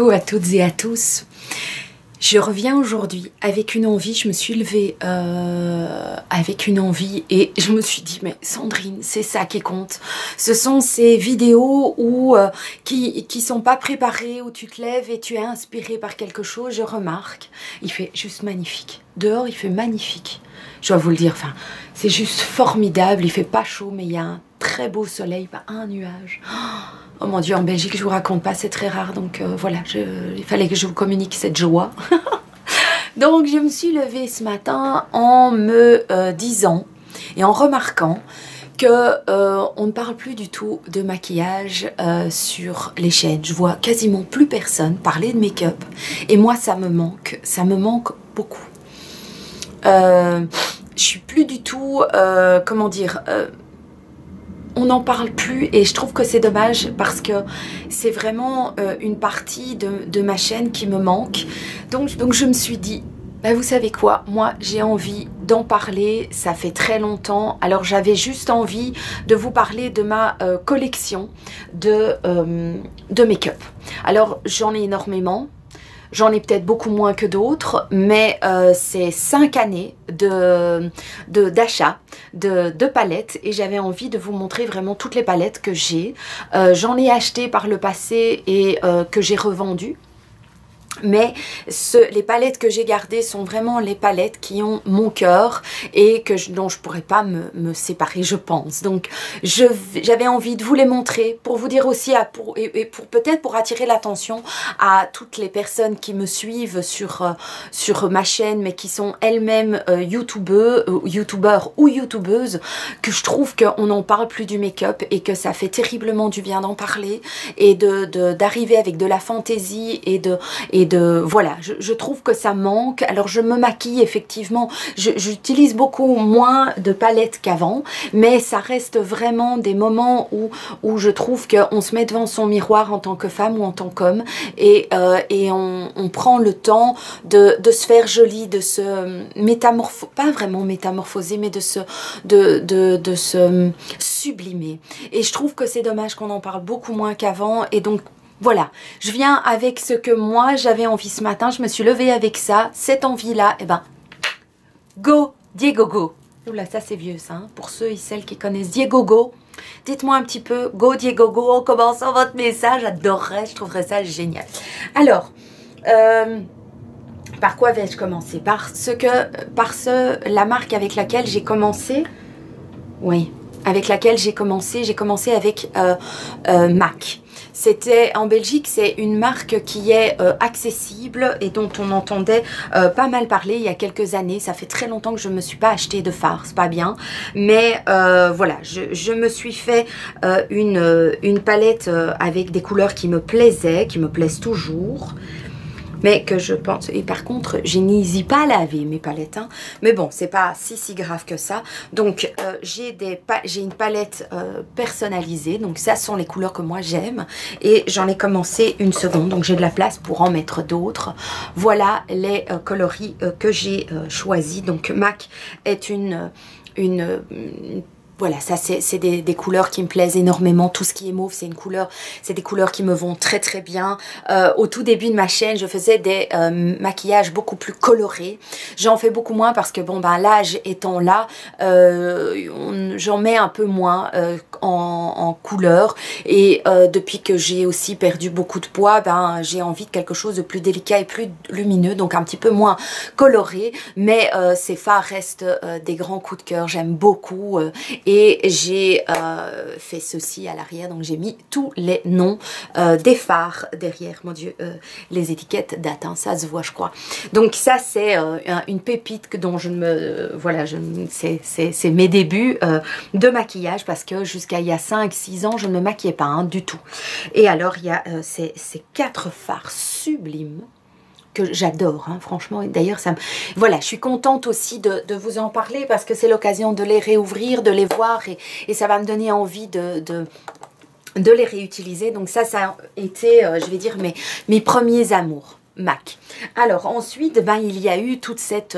Coucou à toutes et à tous. Je reviens aujourd'hui avec une envie, je me suis levée avec une envie et je me suis dit mais Sandrine, c'est ça qui compte. Ce sont ces vidéos qui sont pas préparées, où tu te lèves et tu es inspiré par quelque chose. Je remarque, il fait juste magnifique. Dehors il fait magnifique. Je dois vous le dire, enfin, c'est juste formidable, il fait pas chaud mais il y a un très beau soleil, pas un nuage. Oh mon Dieu, en Belgique, je vous raconte pas, c'est très rare. Donc voilà, il fallait que je vous communique cette joie. Donc je me suis levée ce matin en me disant et en remarquant que on ne parle plus du tout de maquillage sur les chaînes. Je vois quasiment plus personne parler de make-up. Et moi, ça me manque beaucoup. Je suis plus du tout, comment dire... on n'en parle plus et je trouve que c'est dommage parce que c'est vraiment une partie de ma chaîne qui me manque. Donc je me suis dit, bah vous savez quoi, moi j'ai envie d'en parler, ça fait très longtemps. Alors j'avais juste envie de vous parler de ma collection de make-up. Alors j'en ai énormément. J'en ai peut-être beaucoup moins que d'autres, mais c'est 5 années d'achat de palettes et j'avais envie de vous montrer vraiment toutes les palettes que j'ai. J'en ai acheté par le passé et que j'ai revendues. Mais les palettes que j'ai gardées sont vraiment les palettes qui ont mon cœur et dont je ne pourrais pas me séparer, je pense. Donc j'avais envie de vous les montrer pour vous dire aussi, peut-être pour attirer l'attention à toutes les personnes qui me suivent sur ma chaîne, mais qui sont elles-mêmes youtubeurs ou youtubeuses, que je trouve qu'on n'en parle plus du make-up et que ça fait terriblement du bien d'en parler et d'arriver avec de la fantaisie voilà, je trouve que ça manque. Alors je me maquille effectivement, j'utilise beaucoup moins de palettes qu'avant, mais ça reste vraiment des moments où je trouve qu'on se met devant son miroir en tant que femme ou en tant qu'homme et on prend le temps de se faire jolie, de se pas vraiment métamorphoser, mais de se sublimer. Et je trouve que c'est dommage qu'on en parle beaucoup moins qu'avant et donc voilà, je viens avec ce que moi j'avais envie ce matin, je me suis levée avec ça, cette envie-là, et ben, go Diego Go. Oula, ça c'est vieux ça, hein, pour ceux et celles qui connaissent Diego Go. Dites-moi un petit peu, go Diego Go, en commençant votre message, j'adorerais, je trouverais ça génial. Alors, par quoi vais-je commencer? La marque avec laquelle j'ai commencé, oui, avec laquelle j'ai commencé avec MAC. C'était en Belgique, c'est une marque qui est accessible et dont on entendait pas mal parler il y a quelques années. Ça fait très longtemps que je ne me suis pas acheté de fard, c'est pas bien. Mais voilà, je me suis fait une palette avec des couleurs qui me plaisaient, qui me plaisent toujours. Mais que je pense, et par contre, je n'hésite pas à laver mes palettes, hein. Mais bon, c'est pas si grave que ça. Donc, j'ai une palette personnalisée, donc ça sont les couleurs que moi j'aime. Et j'en ai commencé une seconde, donc j'ai de la place pour en mettre d'autres. Voilà les coloris que j'ai choisis. Donc, MAC est voilà, ça c'est des couleurs qui me plaisent énormément. Tout ce qui est mauve, c'est des couleurs qui me vont très très bien. Au tout début de ma chaîne, je faisais des maquillages beaucoup plus colorés. J'en fais beaucoup moins parce que bon ben l'âge étant là, j'en mets un peu moins en couleur. Et depuis que j'ai aussi perdu beaucoup de poids, ben j'ai envie de quelque chose de plus délicat et plus lumineux, donc un petit peu moins coloré. Mais ces fards restent des grands coups de cœur. J'aime beaucoup. Et j'ai fait ceci à l'arrière, donc j'ai mis tous les noms des fards derrière. Mon Dieu, les étiquettes datent, hein, ça se voit je crois. Donc ça c'est une pépite dont voilà, c'est mes débuts de maquillage parce que jusqu'à il y a 5-6 ans, je ne me maquillais pas hein, du tout. Et alors il y a ces 4 fards sublimes que j'adore, hein, franchement. D'ailleurs, voilà, je suis contente aussi de vous en parler parce que c'est l'occasion de les réouvrir, de les voir et ça va me donner envie de les réutiliser. Donc ça a été, je vais dire, mes premiers amours. MAC. Alors ensuite, ben, il y a eu toute cette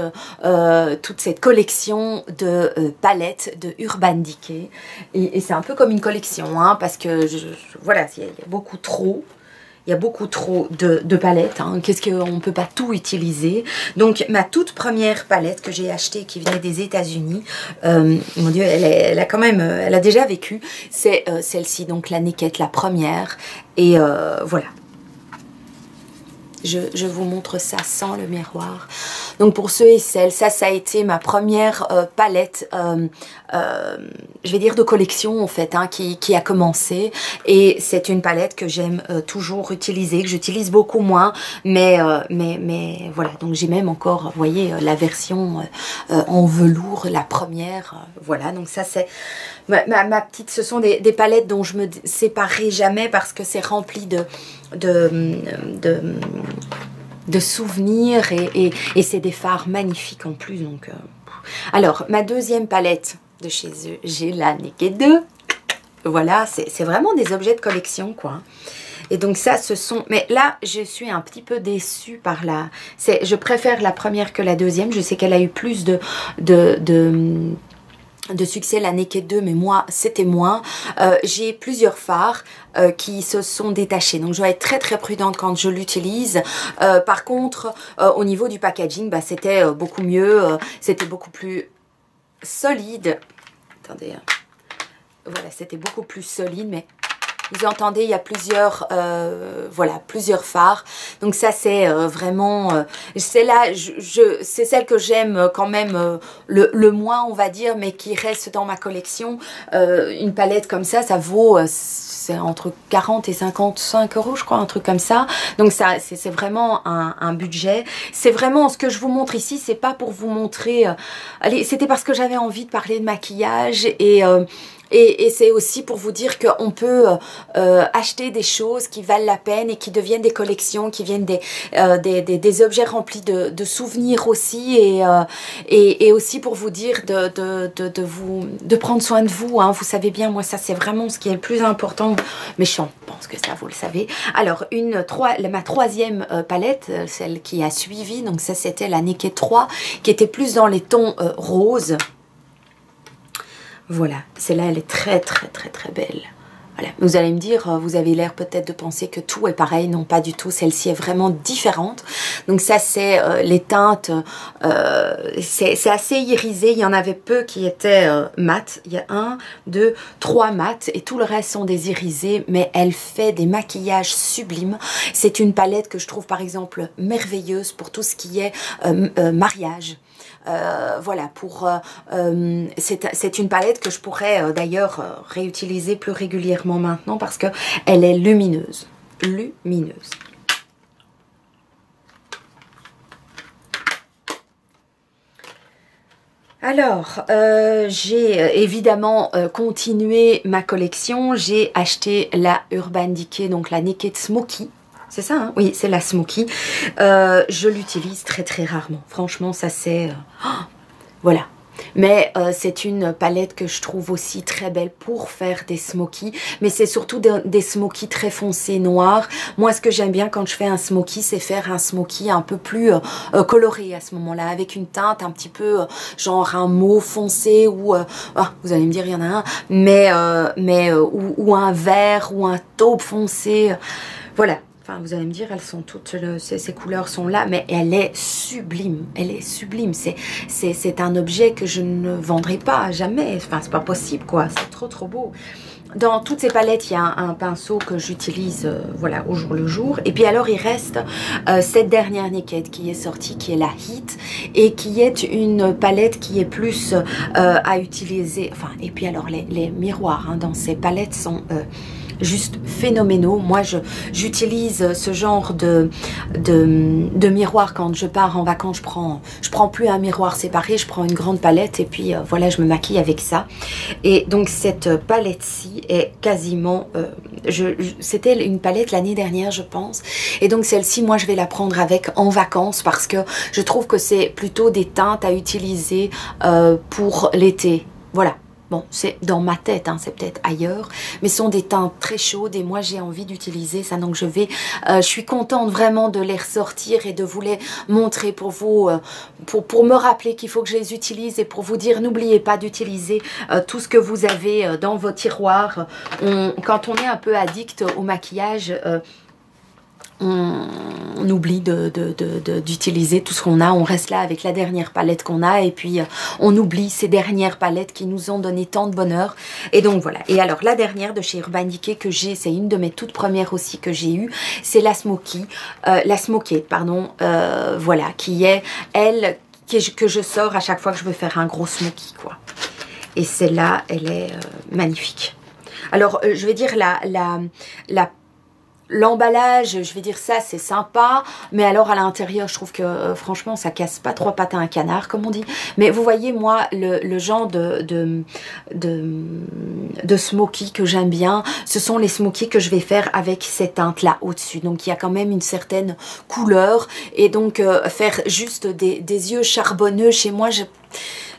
collection de palettes de Urban Decay et c'est un peu comme une collection, hein, parce que voilà, il y a beaucoup trop. Il y a beaucoup trop de palettes. Hein. Qu'est-ce qu'on ne peut pas tout utiliser. Donc, ma toute première palette que j'ai achetée, qui venait des États-Unis, mon Dieu, elle a quand même, elle a déjà vécu. C'est celle-ci, donc la Naked, la première. Et voilà. Je vous montre ça sans le miroir. Donc pour ceux et celles, ça a été ma première palette, je vais dire de collection en fait, hein, qui a commencé. Et c'est une palette que j'aime toujours utiliser, que j'utilise beaucoup moins. Mais voilà, donc j'ai même encore, vous voyez, la version en velours, la première. Voilà, donc ça c'est ma petite, ce sont des palettes dont je me séparerai jamais parce que c'est rempli de souvenirs et c'est des fards magnifiques en plus. Donc, alors, ma deuxième palette de chez eux, j'ai la Naked 2. Voilà, c'est vraiment des objets de collection, quoi. Et donc ça, ce sont... Mais là, je suis un petit peu déçue par la... Je préfère la première que la deuxième. Je sais qu'elle a eu plus de succès, la Naked 2, mais moi c'était moins. J'ai plusieurs fards qui se sont détachés, donc je dois être très très prudente quand je l'utilise. Par contre, au niveau du packaging, bah, c'était beaucoup mieux, c'était beaucoup plus solide. Attendez, voilà, c'était beaucoup plus solide, mais vous entendez, il y a plusieurs, voilà, plusieurs fards. Donc ça, c'est vraiment, c'est là, c'est celle que j'aime quand même le moins, on va dire, mais qui reste dans ma collection. Une palette comme ça vaut, c'est entre 40 et 55 euros, je crois, un truc comme ça. Donc ça, c'est vraiment un budget. C'est vraiment, ce que je vous montre ici, c'est pas pour vous montrer, allez, c'était parce que j'avais envie de parler de maquillage et c'est aussi pour vous dire qu'on peut acheter des choses qui valent la peine et qui deviennent des collections, qui viennent des objets remplis de souvenirs aussi. Et aussi pour vous dire de prendre soin de vous. Hein. Vous savez bien, moi ça c'est vraiment ce qui est le plus important. Mais je pense que ça vous le savez. Alors ma troisième palette, celle qui a suivi, donc ça c'était la Naked 3, qui était plus dans les tons roses. Voilà, celle-là, elle est très, très, très, très belle. Voilà. Vous allez me dire, vous avez l'air peut-être de penser que tout est pareil. Non, pas du tout. Celle-ci est vraiment différente. Donc ça, c'est les teintes. C'est assez irisé. Il y en avait peu qui étaient mat. Il y a 1, 2, 3 mat. Et tout le reste sont des irisés. Mais elle fait des maquillages sublimes. C'est une palette que je trouve, par exemple, merveilleuse pour tout ce qui est mariage. Voilà, c'est une palette que je pourrais d'ailleurs réutiliser plus régulièrement maintenant parce que elle est lumineuse. Lumineuse. Alors, j'ai évidemment continué ma collection. J'ai acheté la Urban Decay, donc la Naked Smoky. C'est ça, hein? Oui, c'est la Smoky. Je l'utilise très très rarement. Franchement, ça c'est... voilà. Mais c'est une palette que je trouve aussi très belle pour faire des smokies. Mais c'est surtout des smokies très foncés, noirs. Moi, ce que j'aime bien quand je fais un smoky, c'est faire un smoky un peu plus coloré à ce moment-là. Avec une teinte un petit peu genre un mauve foncé ou... vous allez me dire, il y en a un. Ou un vert ou un taupe foncé. Voilà. Enfin, vous allez me dire, elles sont toutes, ces couleurs sont là, mais elle est sublime. Elle est sublime. C'est un objet que je ne vendrai pas jamais. Enfin, c'est pas possible, quoi. C'est trop, trop beau. Dans toutes ces palettes, il y a un pinceau que j'utilise voilà, au jour le jour. Et puis alors, il reste cette dernière Naked qui est sortie, qui est la Heat, et qui est une palette qui est plus à utiliser. Enfin, et puis alors, les miroirs hein, dans ces palettes sont... juste phénoménaux. Moi, j'utilise ce genre de miroir quand je pars en vacances. Je prends plus un miroir séparé, je prends une grande palette et puis voilà, je me maquille avec ça. Et donc, cette palette-ci est quasiment... c'était une palette l'année dernière, je pense. Et donc, celle-ci, moi, je vais la prendre avec en vacances parce que je trouve que c'est plutôt des teintes à utiliser pour l'été. Voilà. Bon, c'est dans ma tête, hein, c'est peut-être ailleurs, mais ce sont des teintes très chaudes et moi j'ai envie d'utiliser ça, donc je suis contente vraiment de les ressortir et de vous les montrer pour vous, pour me rappeler qu'il faut que je les utilise et pour vous dire n'oubliez pas d'utiliser tout ce que vous avez dans vos tiroirs. Quand on est un peu addict au maquillage, on oublie d'utiliser tout ce qu'on a, on reste là avec la dernière palette qu'on a et puis on oublie ces dernières palettes qui nous ont donné tant de bonheur. Et donc voilà. Et alors la dernière de chez Urban Decay que j'ai, c'est une de mes toutes premières aussi que j'ai eue, c'est la Smokey, pardon, voilà, qui est elle que je sors à chaque fois que je veux faire un gros smoky, quoi. Et celle-là, elle est magnifique. Alors, je vais dire l'emballage, je vais dire ça, c'est sympa, mais alors à l'intérieur, je trouve que franchement, ça casse pas trois pattes à un canard, comme on dit. Mais vous voyez, moi, le genre de smoky que j'aime bien, ce sont les smokies que je vais faire avec ces teintes-là au-dessus. Donc, il y a quand même une certaine couleur. Et donc, faire juste des yeux charbonneux, chez moi,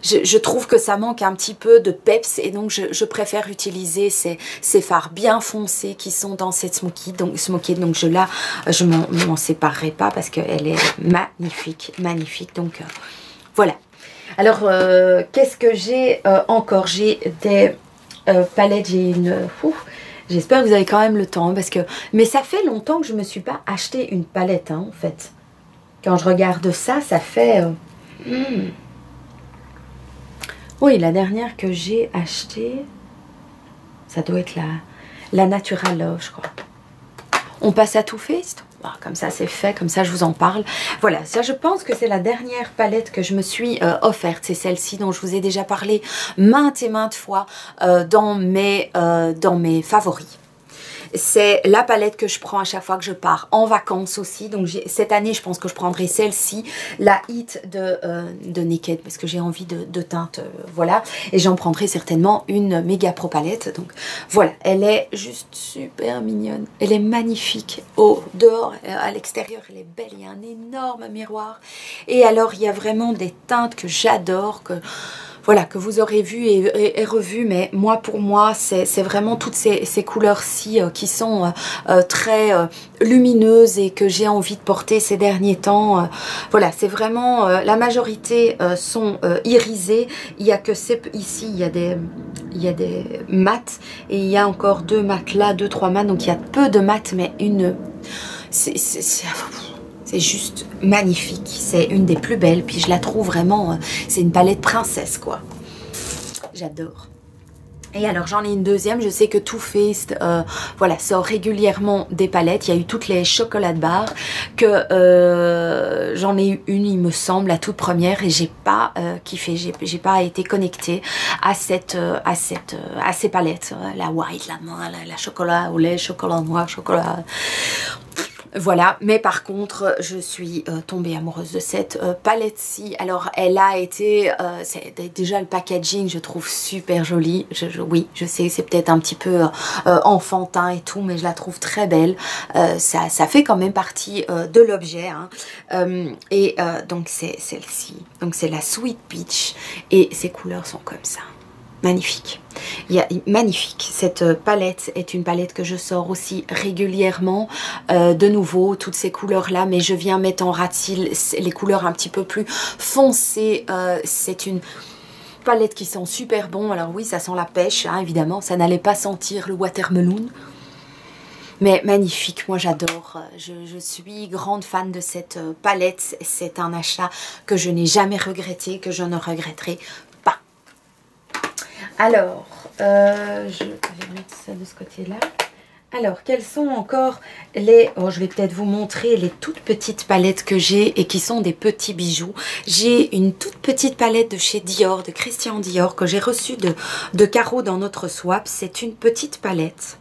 je trouve que ça manque un petit peu de peps et donc je préfère utiliser ces fards bien foncés qui sont dans cette smoky. Donc je m'en séparerai pas parce qu'elle est magnifique, magnifique. Donc voilà. Alors qu'est-ce que j'ai encore? J'ai des palettes, j'ai une... J'espère que vous avez quand même le temps parce que... Mais ça fait longtemps que je me suis pas acheté une palette hein, en fait. Quand je regarde ça, ça fait... Oui, la dernière que j'ai achetée, ça doit être la Natural Love, je crois. On passe à Too Faced. Bon, comme ça, c'est fait. Comme ça, je vous en parle. Voilà, ça, je pense que c'est la dernière palette que je me suis offerte. C'est celle-ci dont je vous ai déjà parlé maintes et maintes fois dans mes favoris. C'est la palette que je prends à chaque fois que je pars en vacances aussi. Donc cette année, je pense que je prendrai celle-ci, la Hit de Naked, parce que j'ai envie de teinte, voilà. Et j'en prendrai certainement une Mega Pro palette. Donc voilà, elle est juste super mignonne. Elle est magnifique. Au dehors, à l'extérieur, elle est belle. Il y a un énorme miroir. Et alors, il y a vraiment des teintes que j'adore, voilà, que vous aurez vu et revu, mais moi, pour moi, c'est vraiment toutes ces couleurs-ci qui sont très lumineuses et que j'ai envie de porter ces derniers temps. Voilà, c'est vraiment, la majorité sont irisées. Il y a que ici, il y a des mats et il y a encore deux mats là, deux, trois mats, donc il y a peu de mats, mais c'est juste magnifique, c'est une des plus belles, puis je la trouve vraiment, c'est une palette princesse quoi, j'adore. Et alors j'en ai une deuxième, je sais que Too Faced voilà, sort régulièrement des palettes, il y a eu toutes les chocolats barres, que j'en ai eu une il me semble, la toute première, et j'ai pas kiffé, j'ai pas été connectée à ces palettes, la white, la chocolat au lait, chocolat noir, chocolat... Voilà, mais par contre, je suis tombée amoureuse de cette palette-ci. Alors, elle a été... déjà, le packaging, je trouve super joli. Oui, je sais, c'est peut-être un petit peu enfantin et tout, mais je la trouve très belle. Ça fait quand même partie de l'objet. Hein. Donc, c'est celle-ci. Donc, c'est la Sweet Peach. Et ses couleurs sont comme ça. Magnifique. Magnifique. Cette palette est une palette que je sors aussi régulièrement. De nouveau, toutes ces couleurs-là, mais je viens mettre en ratil les couleurs un petit peu plus foncées. C'est une palette qui sent super bon. Alors oui, ça sent la pêche, hein, évidemment. Ça n'allait pas sentir le watermelon. Mais magnifique, moi j'adore. Je suis grande fan de cette palette. C'est un achat que je n'ai jamais regretté, que je ne regretterai pas. Alors, je vais mettre ça de ce côté-là. Alors, quelles sont encore les... Oh, je vais peut-être vous montrer les toutes petites palettes que j'ai et qui sont des petits bijoux. J'ai une toute petite palette de chez Dior, de Christian Dior, que j'ai reçue de Caro dans notre swap. C'est une petite palette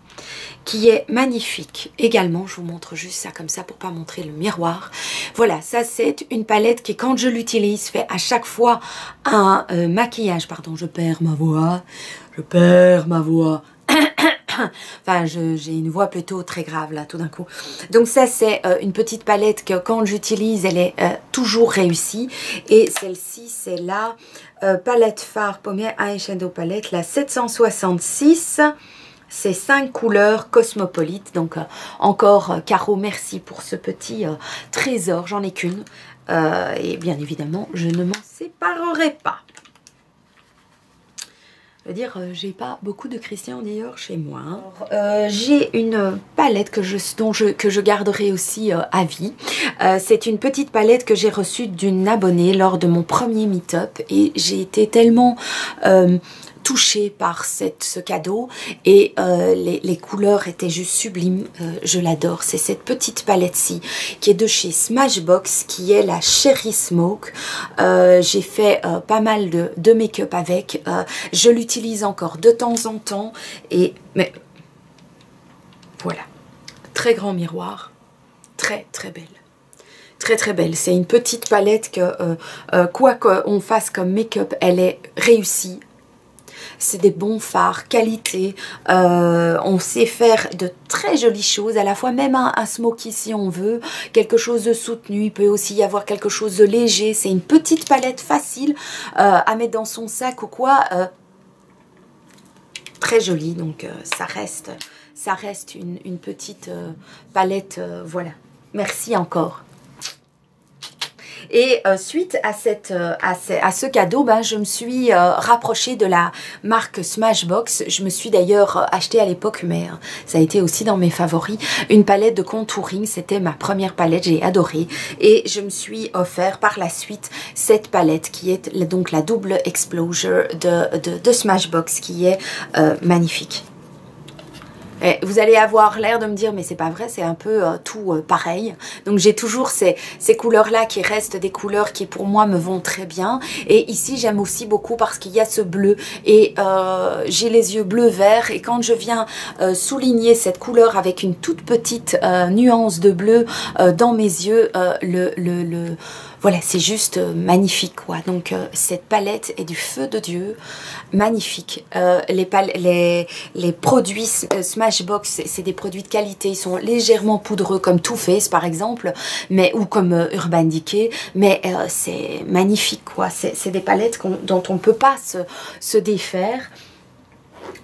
qui est magnifique également. Je vous montre juste ça comme ça pour pas montrer le miroir. Voilà, ça c'est une palette qui, quand je l'utilise, fait à chaque fois un maquillage. Pardon, je perds ma voix. Enfin, j'ai une voix plutôt très grave là tout d'un coup. Donc ça c'est une petite palette que quand j'utilise, elle est toujours réussie. Et celle-ci c'est la palette fard pommier eyeshadow palette, la 766. C'est 5 couleurs cosmopolites. Donc encore Caro, merci pour ce petit trésor. J'en ai qu'une. Et bien évidemment, je ne m'en séparerai pas. Je veux dire, j'ai pas beaucoup de Christian Dior chez moi. Hein. J'ai une palette que je garderai aussi à vie. C'est une petite palette que j'ai reçue d'une abonnée lors de mon premier meet-up. Et j'ai été tellement touchée par ce cadeau. Et les couleurs étaient juste sublimes. Je l'adore. C'est cette petite palette-ci qui est de chez Smashbox, qui est la Cherry Smoke. J'ai fait pas mal de make-up avec. Je l'utilise encore de temps en temps. Mais voilà. Très grand miroir. Très très belle. Très très belle. C'est une petite palette que quoi qu'on fasse comme make-up, elle est réussie. C'est des bons fards, qualité, on sait faire de très jolies choses, à la fois même un smoky si on veut, quelque chose de soutenu, il peut aussi y avoir quelque chose de léger, c'est une petite palette facile à mettre dans son sac ou quoi, très jolie, donc ça reste une petite palette, voilà, merci encore. Et suite à ce cadeau, ben, je me suis rapprochée de la marque Smashbox. Je me suis d'ailleurs acheté à l'époque, mais ça a été aussi dans mes favoris, une palette de contouring. C'était ma première palette, j'ai adoré. Et je me suis offert par la suite cette palette qui est donc la double exposure de Smashbox, qui est magnifique. Et vous allez avoir l'air de me dire mais c'est pas vrai, c'est un peu tout pareil. Donc j'ai toujours ces couleurs là qui restent des couleurs qui pour moi me vont très bien. Et ici j'aime aussi beaucoup parce qu'il y a ce bleu et j'ai les yeux bleu vert, et quand je viens souligner cette couleur avec une toute petite nuance de bleu dans mes yeux, voilà, c'est juste magnifique quoi. Donc cette palette est du feu de Dieu, magnifique. Les produits Smashbox, c'est des produits de qualité, ils sont légèrement poudreux comme Too Faced par exemple, ou comme Urban Decay, mais c'est magnifique quoi. C'est des palettes dont on ne peut pas se défaire.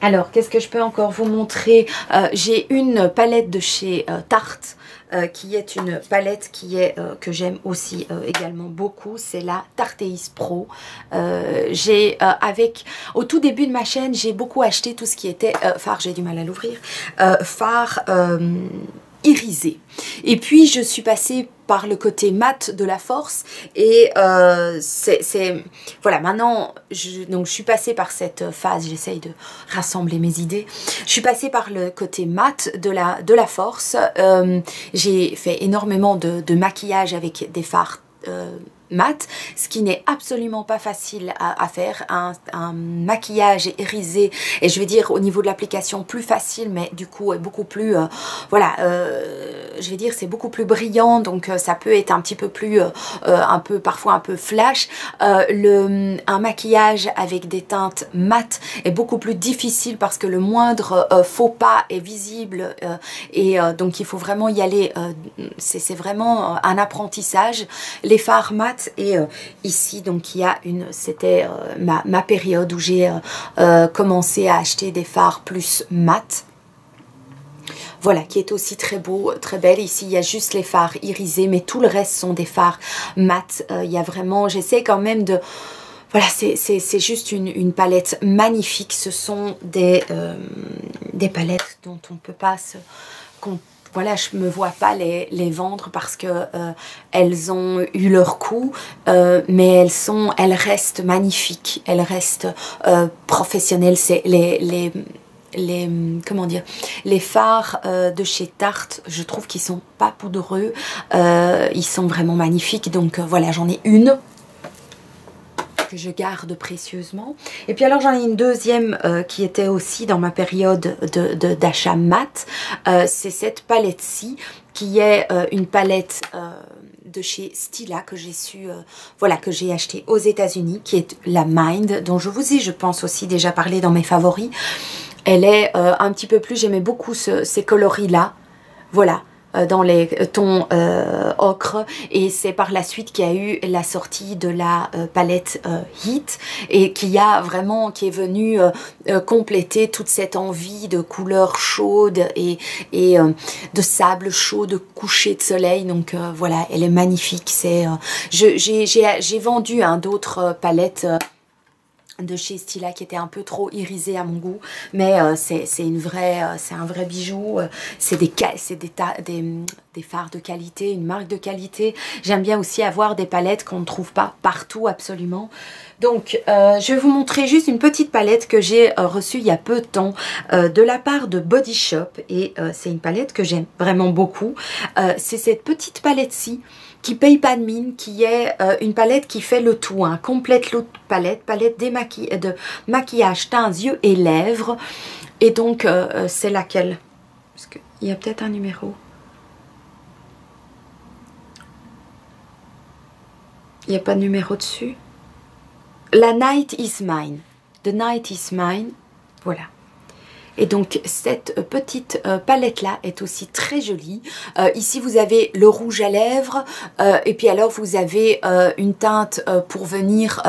Alors, qu'est-ce que je peux encore vous montrer? J'ai une palette de chez Tarte, qui est une palette que j'aime aussi également beaucoup. C'est la Tarteis Pro. Au tout début de ma chaîne, j'ai beaucoup acheté tout ce qui était fard, j'ai du mal à l'ouvrir, fard irisé. Et puis, je suis passée par le côté mat de la force et voilà, maintenant donc je suis passée par cette phase, j'essaye de rassembler mes idées, je suis passée par le côté mat de la force. J'ai fait énormément de maquillage avec des fards mat, ce qui n'est absolument pas facile à faire, un maquillage irisé, et je vais dire au niveau de l'application plus facile, mais du coup est beaucoup plus voilà, je vais dire c'est beaucoup plus brillant, donc ça peut être un petit peu plus parfois un peu flash. Un maquillage avec des teintes mat est beaucoup plus difficile parce que le moindre faux pas est visible, donc il faut vraiment y aller, c'est vraiment un apprentissage. Les fards mat, et ici donc c'était ma période où j'ai commencé à acheter des fards plus mat. Voilà, qui est aussi très beau, très belle. Ici, il y a juste les fards irisés, mais tout le reste sont des fards mat. Il y a vraiment, j'essaie quand même de... Voilà, c'est juste une palette magnifique. Ce sont des palettes dont on ne peut pas se... Voilà, je ne me vois pas les vendre parce que elles ont eu leur coût, mais elles restent magnifiques, elles restent professionnelles. C'est comment dire, les fards de chez Tarte, je trouve qu'ils sont pas poudreux, ils sont vraiment magnifiques. Donc voilà, j'en ai une que je garde précieusement. Et puis alors j'en ai une deuxième qui était aussi dans ma période d'achat mat. C'est cette palette-ci qui est une palette de chez Stila que j'ai voilà, que j'ai acheté aux États-Unis, qui est la Mind, dont je vous ai, je pense, aussi déjà parlé dans mes favoris. Elle est un petit peu plus, j'aimais beaucoup ces coloris-là. Voilà. Dans les tons ocre, et c'est par la suite qu'il y a eu la sortie de la palette Heat, et qui est venue compléter toute cette envie de couleurs chaudes et de sable chaud, de coucher de soleil. Donc voilà, elle est magnifique. J'ai vendu d'autres palettes de chez Stila qui était un peu trop irisé à mon goût, mais c'est un vrai bijou. C'est des fards de qualité, une marque de qualité. J'aime bien aussi avoir des palettes qu'on ne trouve pas partout absolument. Donc je vais vous montrer juste une petite palette que j'ai reçue il y a peu de temps de la part de Body Shop, et c'est une palette que j'aime vraiment beaucoup. C'est cette petite palette-ci qui paye pas de mine, qui est une palette qui fait le tout, hein, complète look palette, de maquillage, teint, yeux et lèvres. Et donc c'est laquelle? Parce qu'il y a peut-être un numéro. Il n'y a pas de numéro dessus. La Night is Mine. The Night is Mine. Voilà. Et donc cette petite palette là est aussi très jolie. Ici vous avez le rouge à lèvres et puis alors vous avez une teinte pour venir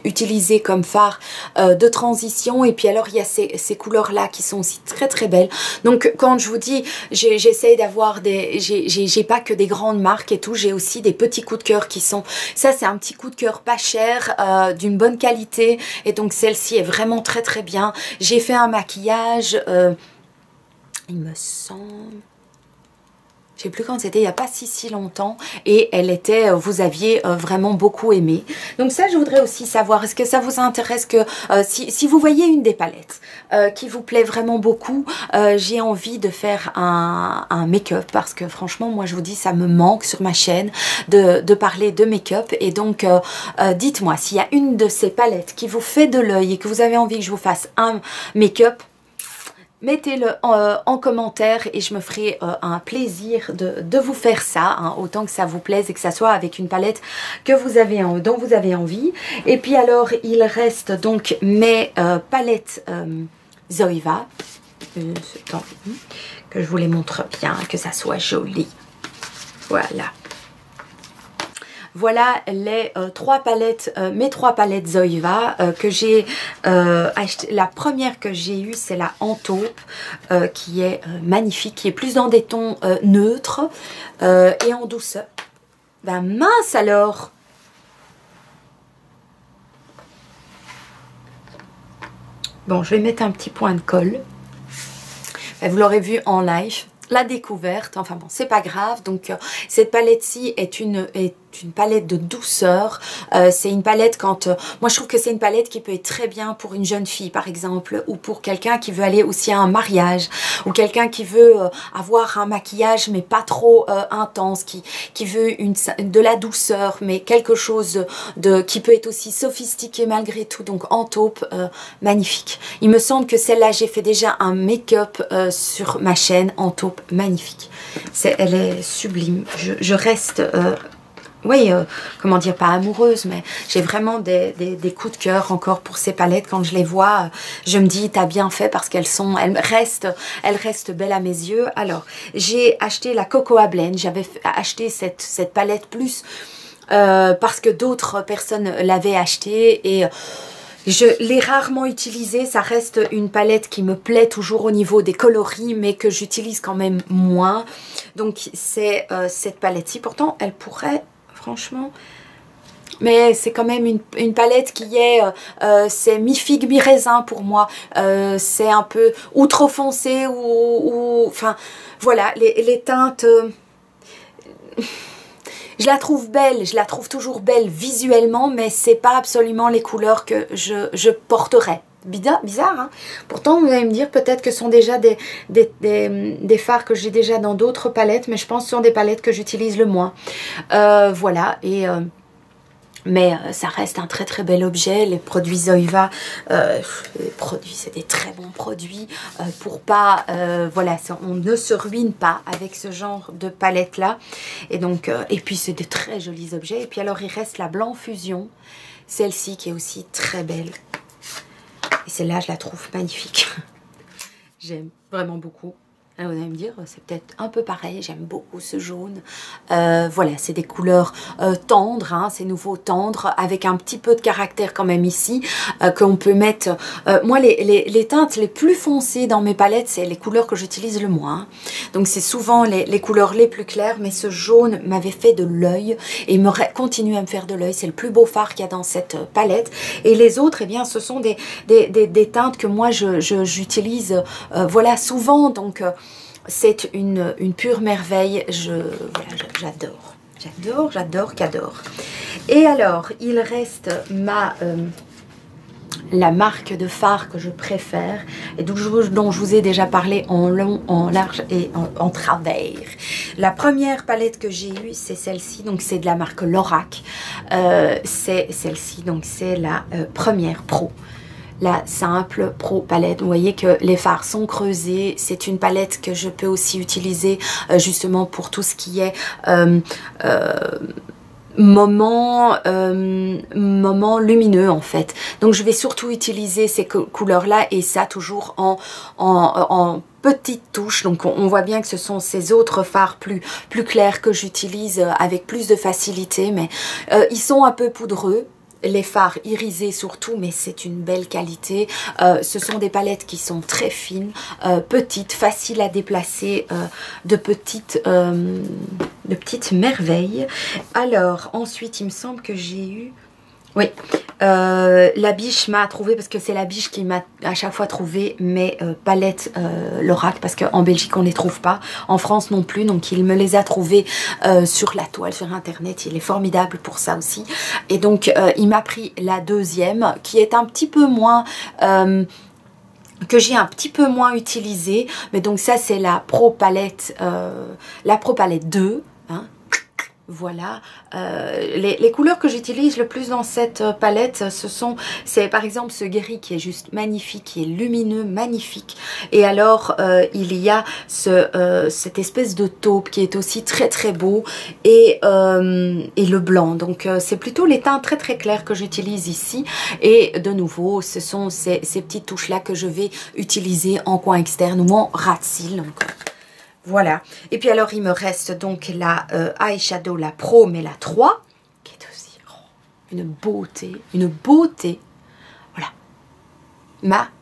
utiliser comme fard de transition, et puis alors il y a ces couleurs là qui sont aussi très très belles. Donc quand je vous dis j'essaie d'avoir des, j'ai pas que des grandes marques et tout, j'ai aussi des petits coups de cœur qui sont, ça c'est un petit coup de cœur pas cher, d'une bonne qualité, et donc celle-ci est vraiment très très bien. J'ai fait un maquillage, il me semble, je sais plus quand c'était, il n'y a pas si longtemps, et elle était, vous aviez vraiment beaucoup aimé. Donc ça je voudrais aussi savoir, est-ce que ça vous intéresse que si vous voyez une des palettes qui vous plaît vraiment beaucoup, j'ai envie de faire un make-up, parce que franchement moi je vous dis ça me manque sur ma chaîne de parler de make-up. Et donc dites-moi s'il y a une de ces palettes qui vous fait de l'œil et que vous avez envie que je vous fasse un make-up. Mettez-le en commentaire et je me ferai un plaisir de vous faire ça, hein, autant que ça vous plaise et que ça soit avec une palette que vous avez dont vous avez envie. Et puis alors il reste donc mes palettes Zoeva, que je vous les montre bien, que ça soit joli. Voilà. Voilà les trois palettes, mes trois palettes Zoeva que j'ai acheté. La première que j'ai eue, c'est la en taupe, qui est magnifique, qui est plus dans des tons neutres et en douceur. Ben mince alors! Bon, je vais mettre un petit point de colle. Ben, vous l'aurez vu en live. La découverte, enfin bon, c'est pas grave. Donc cette palette-ci est une palette de douceur. C'est une palette moi je trouve que c'est une palette qui peut être très bien pour une jeune fille par exemple, ou pour quelqu'un qui veut aller aussi à un mariage, ou quelqu'un qui veut avoir un maquillage mais pas trop intense, qui veut de la douceur mais quelque chose qui peut être aussi sophistiqué malgré tout. Donc en taupe, magnifique. Il me semble que celle-là, j'ai fait déjà un make-up sur ma chaîne en taupe, magnifique. Elle est sublime. Je reste oui, comment dire, pas amoureuse, mais j'ai vraiment des coups de cœur encore pour ces palettes. Quand je les vois, je me dis, t'as bien fait, parce elles restent belles à mes yeux. Alors, j'ai acheté la Cocoa Blend. J'avais acheté cette palette plus parce que d'autres personnes l'avaient achetée, et je l'ai rarement utilisée. Ça reste une palette qui me plaît toujours au niveau des coloris, mais que j'utilise quand même moins. Donc, c'est cette palette-ci. Pourtant, elle pourrait... Franchement, mais c'est quand même une palette qui est, c'est mi-figue, mi-raisin pour moi. C'est un peu ou trop foncé ou enfin, voilà, les teintes, je la trouve belle, je la trouve toujours belle visuellement, mais c'est pas absolument les couleurs que je porterais. Bizarre, hein. Pourtant vous allez me dire peut-être que ce sont déjà des fards que j'ai déjà dans d'autres palettes, mais je pense que ce sont des palettes que j'utilise le moins. Voilà, et mais ça reste un très très bel objet. Les produits Zoeva, c'est des très bons produits pour pas, voilà, on ne se ruine pas avec ce genre de palette là. Et donc, et puis c'est des très jolis objets. Et puis alors il reste la Blanc Fusion, celle-ci qui est aussi très belle. Et celle-là, je la trouve magnifique. J'aime vraiment beaucoup. Alors vous allez me dire, c'est peut-être un peu pareil, j'aime beaucoup ce jaune. Voilà, c'est des couleurs tendres, hein, c'est nouveau tendre, avec un petit peu de caractère quand même ici, qu'on peut mettre... moi, les teintes les plus foncées dans mes palettes, c'est les couleurs que j'utilise le moins. Hein. Donc c'est souvent les couleurs les plus claires, mais ce jaune m'avait fait de l'œil, et me continue à me faire de l'œil. C'est le plus beau fard qu'il y a dans cette palette. Et les autres, eh bien, ce sont des teintes que moi, j'utilise voilà, souvent, donc... c'est une pure merveille, j'adore, j'adore, j'adore, qu'adore. Et alors, il reste la marque de fard que je préfère et dont je vous ai déjà parlé en long, en large et en travers. La première palette que j'ai eue, c'est celle-ci, donc c'est de la marque Lorac. C'est celle-ci, donc c'est la première pro. La simple pro palette. Vous voyez que les fards sont creusés. C'est une palette que je peux aussi utiliser justement pour tout ce qui est moment lumineux en fait. Donc je vais surtout utiliser ces couleurs là et ça toujours en petites touches. Donc on voit bien que ce sont ces autres fards plus clairs que j'utilise avec plus de facilité, mais ils sont un peu poudreux. Les fards irisés surtout, mais c'est une belle qualité. Ce sont des palettes qui sont très fines, petites, faciles à déplacer, de petites merveilles. Alors, ensuite, il me semble que j'ai eu... Oui, la biche m'a trouvé, parce que c'est la biche qui m'a à chaque fois trouvé mes palettes Lorac, parce qu'en Belgique on ne les trouve pas, en France non plus, donc il me les a trouvées sur la toile, sur internet. Il est formidable pour ça aussi, et donc il m'a pris la deuxième qui est un petit peu moins... que j'ai un petit peu moins utilisée, mais donc ça c'est la Pro Palette 2, hein. Voilà, les couleurs que j'utilise le plus dans cette palette, c'est par exemple ce gris qui est juste magnifique, qui est lumineux, magnifique. Et alors, il y a cette espèce de taupe qui est aussi très très beau, et le blanc. Donc, c'est plutôt les teints très très clairs que j'utilise ici. Et de nouveau, ce sont ces petites touches-là que je vais utiliser en coin externe ou en ras de cils. Donc, voilà. Et puis alors, il me reste donc la eyeshadow, la Pro, mais la 3, qui est aussi une beauté, une beauté. Voilà.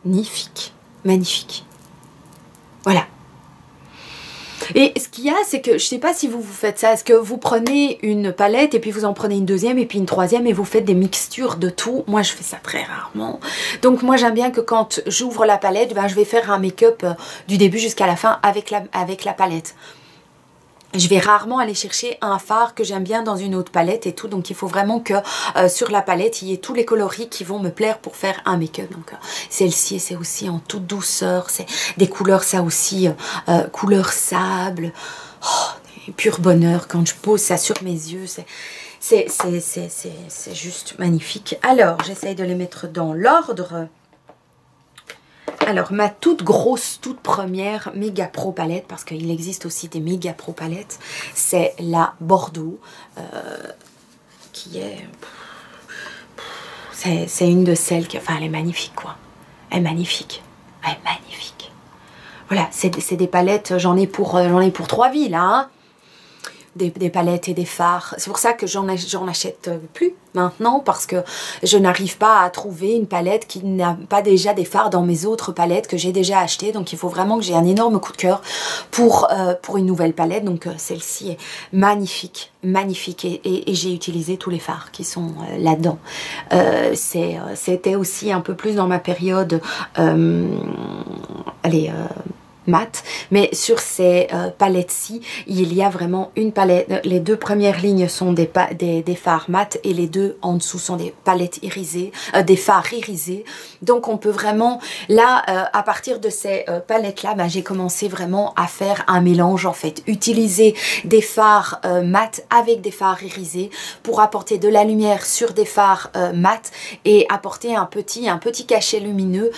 Magnifique. Magnifique. Voilà. Et ce qu'il y a, c'est que, je ne sais pas si vous faites ça, est-ce que vous prenez une palette et puis vous en prenez une deuxième et puis une troisième et vous faites des mixtures de tout? Moi, je fais ça très rarement. Donc, moi, j'aime bien que quand j'ouvre la palette, ben, je vais faire un make-up du début jusqu'à la fin avec la palette. Je vais rarement aller chercher un fard que j'aime bien dans une autre palette et tout. Donc, il faut vraiment que sur la palette, il y ait tous les coloris qui vont me plaire pour faire un make-up. Donc, celle-ci, c'est aussi en toute douceur. C'est des couleurs, ça aussi, couleur sable. Oh, pur bonheur quand je pose ça sur mes yeux. C'est juste magnifique. Alors, j'essaye de les mettre dans l'ordre. Alors, ma toute grosse, toute première méga pro palette, parce qu'il existe aussi des méga pro palettes, c'est la Bordeaux, qui est... C'est une de celles qui... Enfin, elle est magnifique, quoi. Elle est magnifique. Elle est magnifique. Voilà, c'est des palettes, j'en ai pour 3 vies, là, hein. Des palettes et des fards. C'est pour ça que j'en achète plus maintenant, parce que je n'arrive pas à trouver une palette qui n'a pas déjà des fards dans mes autres palettes que j'ai déjà achetées. Donc il faut vraiment que j'ai un énorme coup de cœur pour une nouvelle palette. Donc celle-ci est magnifique, magnifique, et j'ai utilisé tous les fards qui sont là-dedans. C'était aussi un peu plus dans ma période mat, mais sur ces palettes-ci, il y a vraiment une palette. Les deux premières lignes sont des fards mat et les deux en dessous sont des palettes irisées, des fards irisés. Donc on peut vraiment, là, à partir de ces palettes-là, ben, j'ai commencé vraiment à faire un mélange en fait. Utiliser des fards mat avec des fards irisés pour apporter de la lumière sur des fards mat et apporter un petit cachet lumineux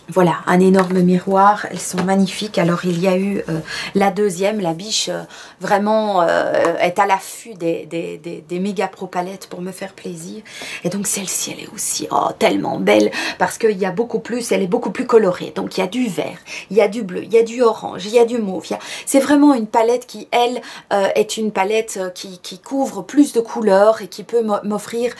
Voilà, un énorme miroir, elles sont magnifiques. Alors il y a eu la deuxième, la biche vraiment est à l'affût des méga pro palettes pour me faire plaisir. Et donc celle-ci, elle est aussi tellement belle parce qu'il y a beaucoup plus, elle est beaucoup plus colorée. Donc il y a du vert, il y a du bleu, il y a du orange, il y a du mauve. C'est vraiment une palette qui, elle, est une palette qui couvre plus de couleurs et qui peut m'offrir...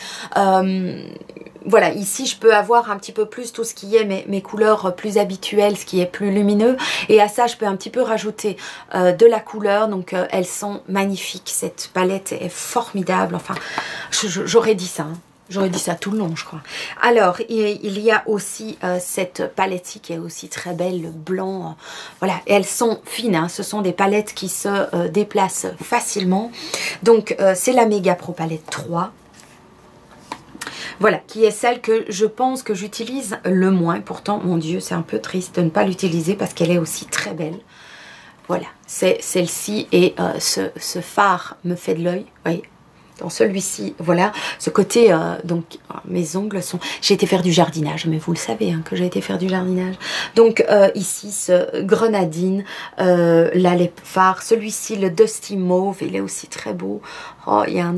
voilà, ici je peux avoir un petit peu plus tout ce qui est mes couleurs plus habituelles, ce qui est plus lumineux. Et à ça, je peux un petit peu rajouter de la couleur. Donc elles sont magnifiques. Cette palette est formidable. Enfin, j'aurais dit ça. Hein. J'aurais dit ça tout le long, je crois. Alors, il y a aussi cette palette-ci qui est aussi très belle, le blanc. Voilà, et elles sont fines. Hein. Ce sont des palettes qui se déplacent facilement. Donc, c'est la Mega Pro Palette 3. Voilà, qui est celle que je pense que j'utilise le moins. Pourtant, mon Dieu, c'est un peu triste de ne pas l'utiliser parce qu'elle est aussi très belle. Voilà, c'est celle-ci et ce phare me fait de l'œil. Oui, dans celui-ci, voilà. Ce côté, donc, mes ongles sont... J'ai été faire du jardinage, mais vous le savez hein, que j'ai été faire du jardinage. Donc, ici, ce grenadine, là, les phares. Celui-ci, le Dusty Mauve, il est aussi très beau. Oh, il y a un...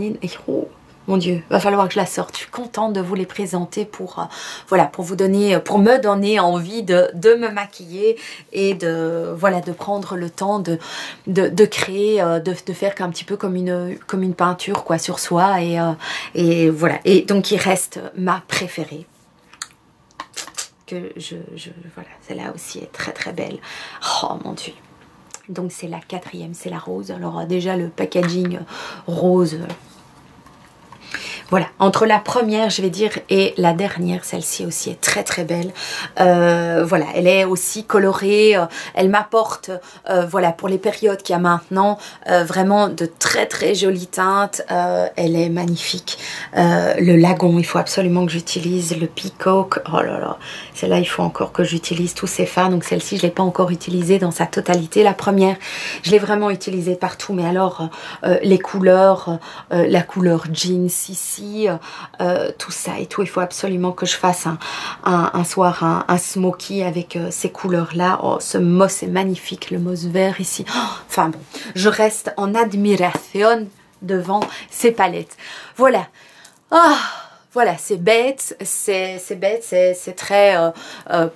Oh. Mon Dieu, va falloir que je la sorte. Je suis contente de vous les présenter pour, voilà, pour me donner envie de me maquiller et de, voilà, de prendre le temps de créer, de faire un petit peu comme une peinture quoi, sur soi. Et voilà. Et donc, il reste ma préférée. Voilà, celle-là aussi est très très belle. Oh mon Dieu. Donc, c'est la quatrième, c'est la rose. Alors, déjà, le packaging rose... Voilà, entre la première, je vais dire, et la dernière, celle-ci aussi est très très belle. Voilà, elle est aussi colorée, elle m'apporte, voilà, pour les périodes qu'il y a maintenant, vraiment de très très jolies teintes. Elle est magnifique. Le lagon, il faut absolument que j'utilise. Le peacock, oh là là, celle-là, il faut encore que j'utilise tous ces fards. Donc celle-ci, je ne l'ai pas encore utilisée dans sa totalité. La première, je l'ai vraiment utilisée partout. Mais alors, les couleurs, la couleur jeans ici, tout ça et tout, il faut absolument que je fasse un soir un smoky avec ces couleurs là. Oh, ce moss est magnifique, le moss vert ici. Oh, enfin bon, je reste en admiration devant ces palettes. Voilà. Ah, voilà, c'est bête, c'est très,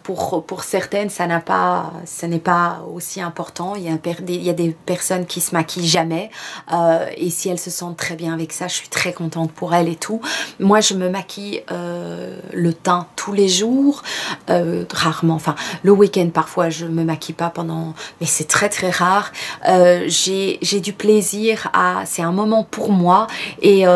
pour certaines, ce n'est pas aussi important. Il y a des personnes qui se maquillent jamais, et si elles se sentent très bien avec ça, je suis très contente pour elles et tout. Moi, je me maquille le teint tous les jours, rarement, enfin, le week-end parfois, je me maquille pas pendant, mais c'est très très rare. J'ai du plaisir c'est un moment pour moi, et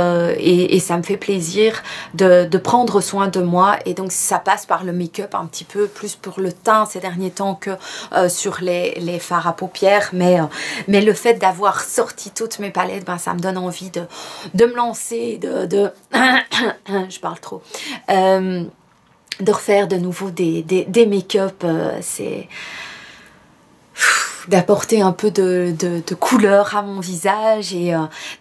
ça me fait plaisir de prendre soin de moi, et donc ça passe par le make-up un petit peu plus pour le teint ces derniers temps que sur les fards à paupières, mais le fait d'avoir sorti toutes mes palettes, ben, ça me donne envie de me lancer, je parle trop, de refaire de nouveau des make-up, c'est... d'apporter un peu de couleur à mon visage, et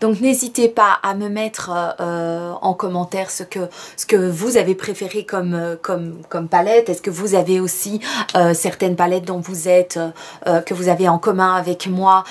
donc n'hésitez pas à me mettre en commentaire ce que vous avez préféré comme palette. Est-ce que vous avez aussi certaines palettes dont vous êtes que vous avez en commun avec moi,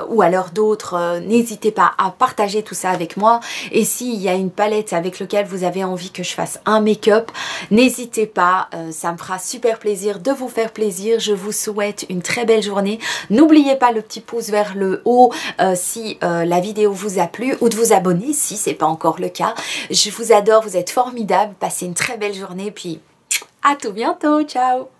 ou alors d'autres, n'hésitez pas à partager tout ça avec moi. Et s'il y a une palette avec laquelle vous avez envie que je fasse un make-up, n'hésitez pas, ça me fera super plaisir de vous faire plaisir. Je vous souhaite une très belle journée. N'oubliez pas le petit pouce vers le haut si la vidéo vous a plu, ou de vous abonner si ce n'est pas encore le cas. Je vous adore, vous êtes formidables, passez une très belle journée, puis à tout bientôt, ciao!